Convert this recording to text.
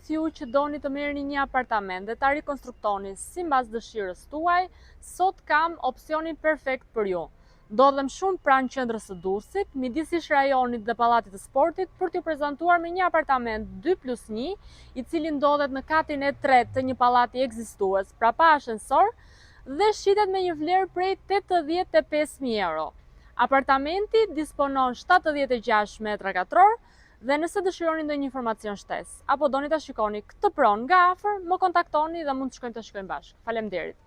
gjithë ju që doni të merrni një apartament dhe ta rikonstruktoni sipas dëshirës tuaj, sot kam opsionin perfekt për ju. Ndodhem shumë pranë qendrës së Durrësit, midis ish rajonit dhe pallatit të sportit, për t'ju prezantuar me një apartament 2+1, i cili ndodhet në katin e 3 të një pallati ekzistues, pra pa ashensor, dhe shitet me një vlerë prej 85.000 euro. Apartamenti disponon 76 metra katror dhe nëse dëshironi ndonjë informacion shtesë apo doni ta shikoni këtë pronë nga afër, më kontaktoni dhe mund të shkojmë bashkë. Faleminderit.